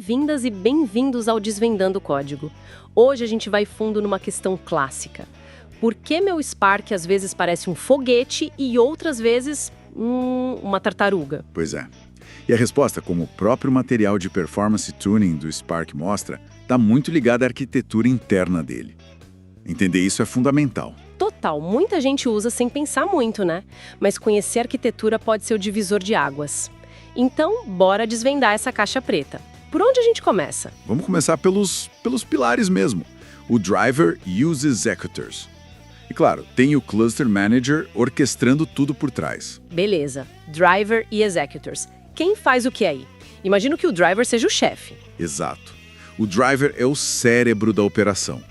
Bem-vindas e bem-vindos ao Desvendando Código. Hoje a gente vai fundo numa questão clássica. Por que meu Spark às vezes parece um foguete e outras vezes, uma tartaruga? Pois é. E a resposta, como o próprio material de performance tuning do Spark mostra, está muito ligada à arquitetura interna dele. Entender isso é fundamental. Total, muita gente usa sem pensar muito, né? Mas conhecer arquitetura pode ser o divisor de águas. Então, bora desvendar essa caixa preta. Por onde a gente começa? Vamos começar pelos pilares mesmo. O Driver e os Executors. E claro, tem o Cluster Manager orquestrando tudo por trás. Beleza, Driver e Executors. Quem faz o que aí? Imagino que o Driver seja o chefe. Exato. O Driver é o cérebro da operação.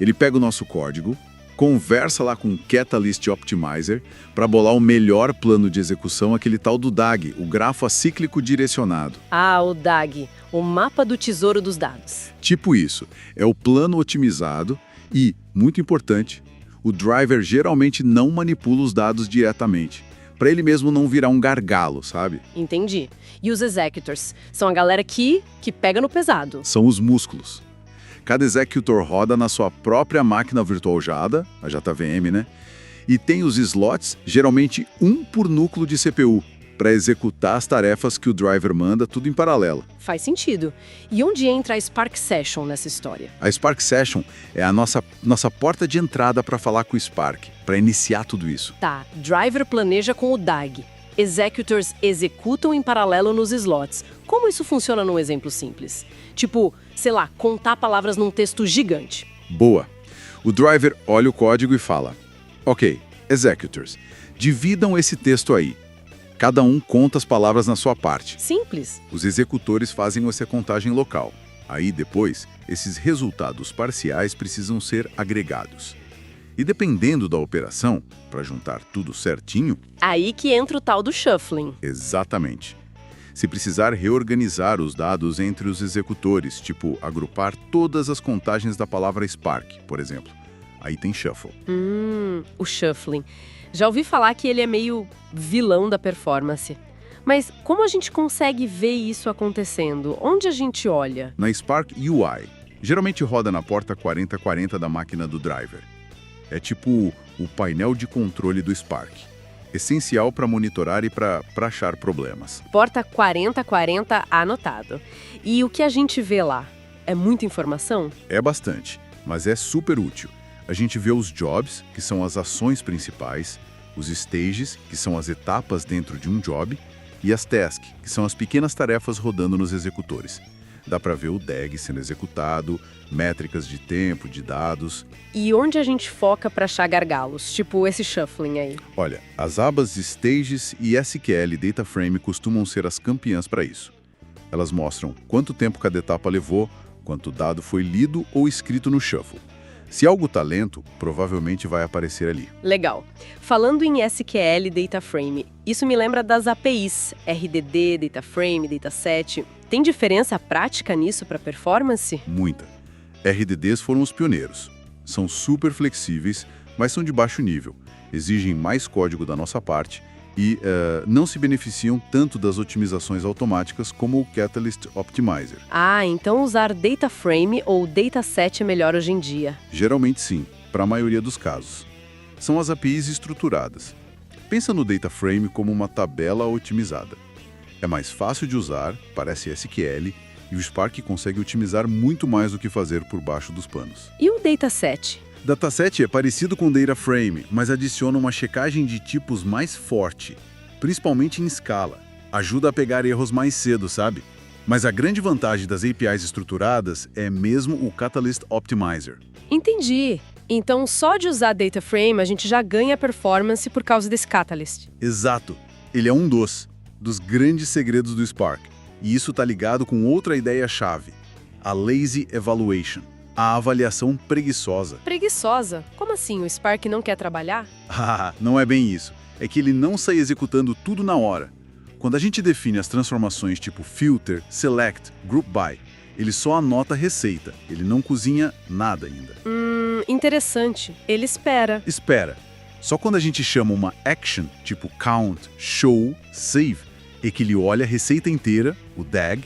Ele pega o nosso código, conversa lá com o Catalyst Optimizer para bolar o melhor plano de execução, aquele tal do DAG, o grafo acíclico direcionado. Ah, o DAG, o mapa do tesouro dos dados. Tipo isso, é o plano otimizado e, muito importante, o driver geralmente não manipula os dados diretamente, para ele mesmo não virar um gargalo, sabe? Entendi. E os executors? São a galera que pega no pesado. São os músculos. Cada executor roda na sua própria máquina virtual JADA, a JVM, né? E tem os slots, geralmente um por núcleo de CPU, para executar as tarefas que o driver manda, tudo em paralelo. Faz sentido. E onde entra a Spark Session nessa história? A Spark Session é a nossa porta de entrada para falar com o Spark, para iniciar tudo isso. Tá, driver planeja com o DAG. Executors executam em paralelo nos slots. Como isso funciona num exemplo simples? Tipo, sei lá, contar palavras num texto gigante. Boa. O driver olha o código e fala: Ok, executors, dividam esse texto aí. Cada um conta as palavras na sua parte. Simples. Os executores fazem essa contagem local. Aí, depois, esses resultados parciais precisam ser agregados. E dependendo da operação, para juntar tudo certinho... Aí que entra o tal do shuffling. Exatamente. Se precisar reorganizar os dados entre os executores, tipo agrupar todas as contagens da palavra Spark, por exemplo, aí tem shuffle. O shuffling. Já ouvi falar que ele é meio vilão da performance. Mas como a gente consegue ver isso acontecendo? Onde a gente olha? Na Spark UI, geralmente roda na porta 4040 da máquina do driver. É tipo o painel de controle do Spark. Essencial para monitorar e para achar problemas. Porta 4040 anotado. E o que a gente vê lá? É muita informação? É bastante, mas é super útil. A gente vê os jobs, que são as ações principais, os stages, que são as etapas dentro de um job, e as tasks, que são as pequenas tarefas rodando nos executores. Dá para ver o DAG sendo executado, métricas de tempo, de dados. E onde a gente foca para achar gargalos? Tipo esse shuffling aí. Olha, as abas Stages e SQL Data Frame costumam ser as campeãs para isso. Elas mostram quanto tempo cada etapa levou, quanto dado foi lido ou escrito no shuffle. Se algo está lento, provavelmente vai aparecer ali. Legal. Falando em SQL Data Frame, isso me lembra das APIs, RDD, Data Frame, Dataset. Tem diferença prática nisso para performance? Muita. RDDs foram os pioneiros. São super flexíveis, mas são de baixo nível. Exigem mais código da nossa parte e não se beneficiam tanto das otimizações automáticas como o Catalyst Optimizer. Ah, então usar Data Frame ou Dataset é melhor hoje em dia. Geralmente sim, para a maioria dos casos. São as APIs estruturadas. Pensa no Data Frame como uma tabela otimizada. É mais fácil de usar, parece SQL, e o Spark consegue otimizar muito mais do que fazer por baixo dos panos. E o Dataset? Dataset é parecido com Data Frame, mas adiciona uma checagem de tipos mais forte, principalmente em escala. Ajuda a pegar erros mais cedo, sabe? Mas a grande vantagem das APIs estruturadas é mesmo o Catalyst Optimizer. Entendi. Então, só de usar Data Frame, a gente já ganha performance por causa desse Catalyst. Exato. Ele é um dos grandes segredos do Spark. E isso está ligado com outra ideia-chave, a Lazy Evaluation. A avaliação preguiçosa. Preguiçosa? Como assim? O Spark não quer trabalhar? Ah, não é bem isso. É que ele não sai executando tudo na hora. Quando a gente define as transformações tipo filter, select, group by, ele só anota a receita. Ele não cozinha nada ainda. Interessante. Ele espera. Espera. Só quando a gente chama uma action, tipo count, show, save, é que ele olha a receita inteira, o DAG,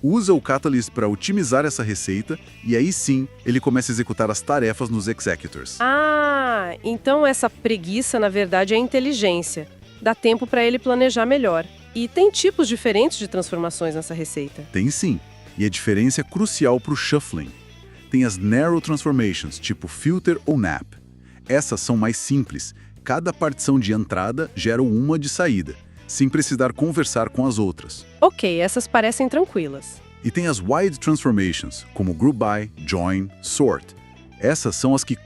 usa o Catalyst para otimizar essa receita e aí sim ele começa a executar as tarefas nos executors. Ah, então essa preguiça, na verdade, é inteligência. Dá tempo para ele planejar melhor. E tem tipos diferentes de transformações nessa receita. Tem sim, e a diferença é crucial para o shuffling. Tem as Narrow Transformations, tipo Filter ou Nap. Essas são mais simples. Cada partição de entrada gera uma de saída, sem precisar conversar com as outras. Ok, essas parecem tranquilas. E tem as Wide Transformations, como Group By, Join, Sort. Essas são as que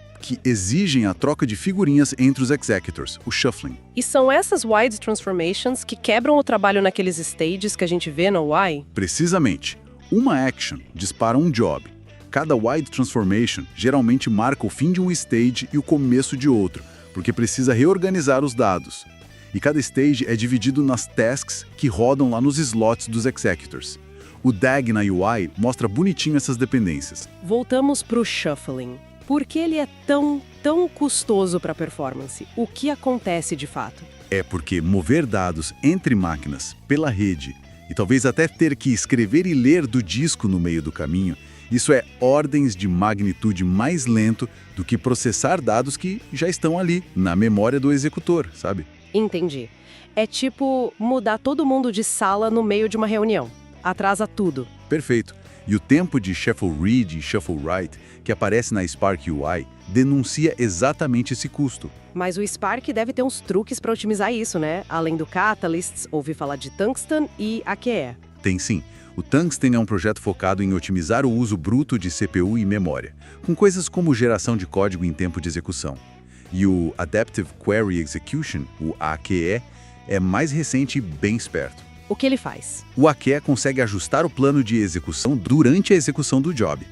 exigem a troca de figurinhas entre os executors, o shuffling. E são essas Wide Transformations que quebram o trabalho naqueles stages que a gente vê no UI? Precisamente. Uma action dispara um job. Cada Wide Transformation geralmente marca o fim de um stage e o começo de outro, porque precisa reorganizar os dados. E cada stage é dividido nas tasks que rodam lá nos slots dos executors. O DAG na UI mostra bonitinho essas dependências. Voltamos para o shuffling. Por que ele é tão custoso para a performance? O que acontece de fato? É porque mover dados entre máquinas, pela rede, e talvez até ter que escrever e ler do disco no meio do caminho, isso é ordens de magnitude mais lento do que processar dados que já estão ali, na memória do executor, sabe? Entendi. É tipo mudar todo mundo de sala no meio de uma reunião. Atrasa tudo. Perfeito. E o tempo de Shuffle Read e Shuffle Write, que aparece na Spark UI, denuncia exatamente esse custo. Mas o Spark deve ter uns truques para otimizar isso, né? Além do Catalyst, ouvi falar de Tungsten e AQE. Tem sim. O Tungsten é um projeto focado em otimizar o uso bruto de CPU e memória, com coisas como geração de código em tempo de execução. E o Adaptive Query Execution, o AQE, é mais recente e bem esperto. O que ele faz? O AQE consegue ajustar o plano de execução durante a execução do job.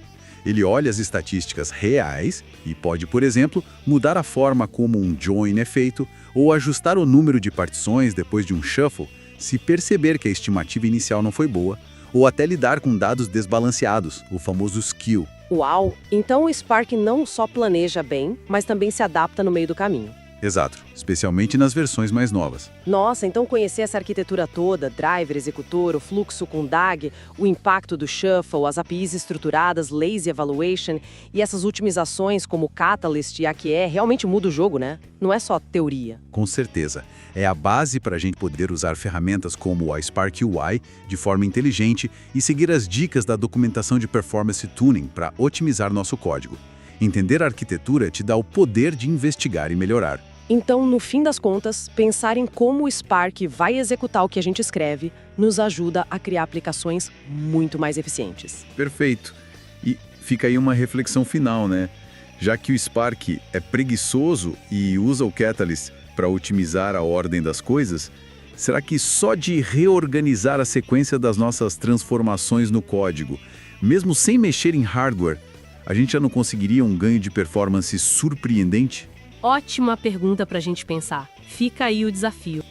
Ele olha as estatísticas reais e pode, por exemplo, mudar a forma como um join é feito ou ajustar o número de partições depois de um shuffle se perceber que a estimativa inicial não foi boa, ou até lidar com dados desbalanceados, o famoso skew. Uau! Então o Spark não só planeja bem, mas também se adapta no meio do caminho. Exato, especialmente nas versões mais novas. Nossa, então conhecer essa arquitetura toda, driver, executor, o fluxo com DAG, o impacto do shuffle, as APIs estruturadas, lazy evaluation e essas otimizações como Catalyst e AQE realmente muda o jogo, né? Não é só teoria. Com certeza. É a base para a gente poder usar ferramentas como a Spark UI de forma inteligente e seguir as dicas da documentação de performance tuning para otimizar nosso código. Entender a arquitetura te dá o poder de investigar e melhorar. Então, no fim das contas, pensar em como o Spark vai executar o que a gente escreve nos ajuda a criar aplicações muito mais eficientes. Perfeito. E fica aí uma reflexão final, né? Já que o Spark é preguiçoso e usa o Catalyst para otimizar a ordem das coisas, será que só de reorganizar a sequência das nossas transformações no código, mesmo sem mexer em hardware, a gente já não conseguiria um ganho de performance surpreendente? Ótima pergunta para a gente pensar. Fica aí o desafio.